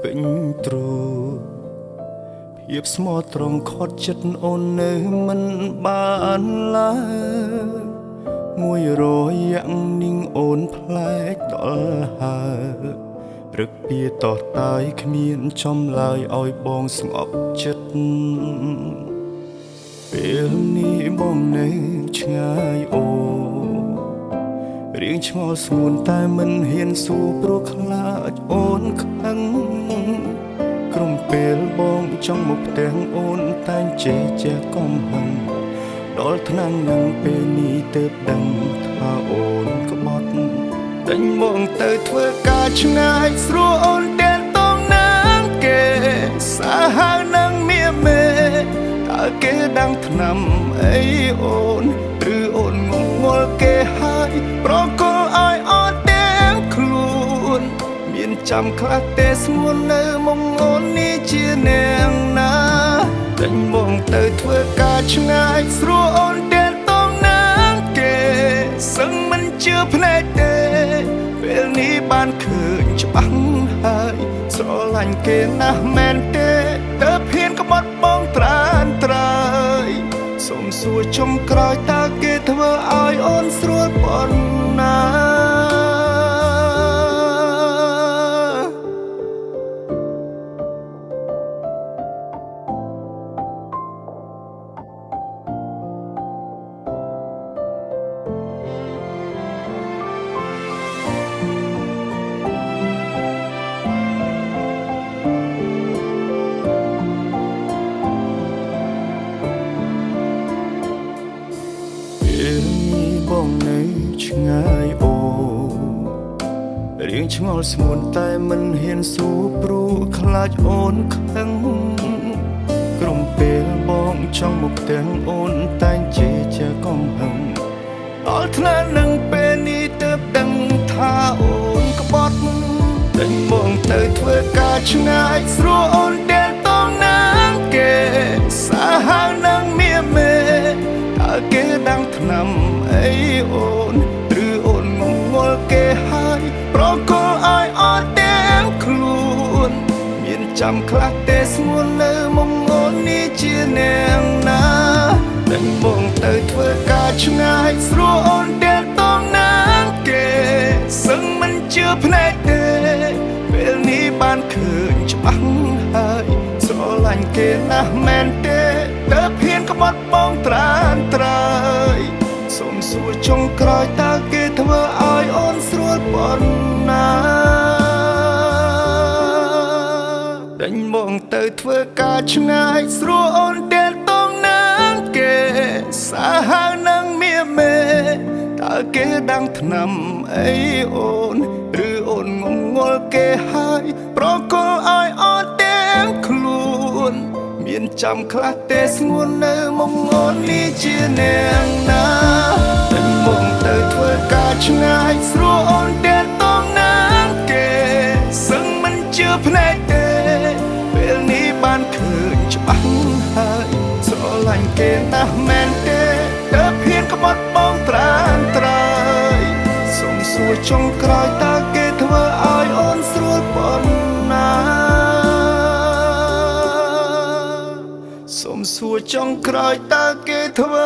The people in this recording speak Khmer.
ពេញទ្រូភាពស្មោះត្រង់ខត់ចិត្តអូននៅមិនបានឡើយ100យ៉ាងនាងអូនផ្លែកដល់ហើយរឹកពីតោះតាយគ្មានចំឡើយឲ្យបងស្ងប់ចិត្តពេលនេះបងនៅឆ្ងាយអូរៀងឆ្ងល់ស្ងួនតែមិនហ៊ានស៊ូព្រោះខ្លាចអូនខឹងក្រុមពេលបងចង់មកផ្ទះអូនតែងជេរជាកំហឹងដល់ថ្នាំងនឹងពេលនេះទើបដឹងថាអូនក្បត់តែញមកទៅធ្វើការឆ្ងាយស្រួលអូនតែតងនឹងគេសាហាវនឹងមៀមេតើគេដឹងថ្នាំអីអូនឬអូនងងល់គេហើយប្រកល់ឲ្យអូនទាំងខ្លួនមានចាំខ្លះទេស្ងួននៅមុំអូននេះជានាងណាតែញមកទៅធ្វើការឆ្ងាយស្រួលអូនតែតងនឹងគេសឹងមិនជឿភ្នែកទេពេលនេះបានឃើញច្បាស់ហើយស្រឡាញ់គេណាស់មែនទេតើហ៊ានក្បត់បងត្រានត្រើយសូមសួរចុងក្រោយតើគេធ្វើឲ្យអូនស្រួលប៉ុណ្ណាបងនៅឆ្ងាយអូរៀងឆ្ងល់ស្ងួនតែមិនហ៊ានស៊ូព្រោះខ្លាចអូនខឹងក្រុមពេលបងចង់មកផ្ទះអូនតែងជេរជាកំហឹងដល់ថ្នាក់នឹងពេលនេះទើបដឹងថាអូនក្បត់តែមកទៅធ្វើការឆ្ងាយស្រួលអូនដែលតងនឹងគេសាហាវនឹងមៀមេតើគេដឹងថ្នាំអីអូនឬអូនងងល់គេហើយប្រកល់ឲ្យអូនទាំងខ្លួនមានចាំខ្លះទេស្ងួននៅមុំអូននេះជានាងណាតែមកទៅធ្វើការឆ្ងាយស្រួលអូនដែលតងនឹងគេសឹងមិនជឿភ្នែកទេពេលនេះបានឃើញច្បាស់ហើយស្រឡាញ់គេណាស់មែនទេតើហ៊ានក្បត់បងត្រានត្រើយសូមសួរចុងក្រោយតើគេធ្វើឲ្យអូនស្រួលប៉ុណ្ណាតែញមកទៅធ្វើការឆ្ងាយស្រួលអូនតែតងនឹងគេសាហាវនឹងមៀមេតើគេដឹងថ្នាំអីអូនឬអូនងងល់គេហើយប្រកល់ឲ្យអូនទាំងខ្លួនមានចាំខ្លះទេស្ងួននៅមុំអូននេះជានាងណាតែមកទៅធ្វើការឆ្ងាយស្រួលអូនតែតងនឹងគេសឹងមិនជឿភ្នែកទេពេលនេះបានឃើញច្បាស់ហើយស្រឡាញ់គេណាស់មែនទេតើហ៊ានក្បត់បងត្រានត្រើយសូមសួរចុងក្រោយតើគេធ្វើឲ្យអូនស្រួលប៉ុណ្ណាសូមសួរចុងក្រោយតើគេធ្វើ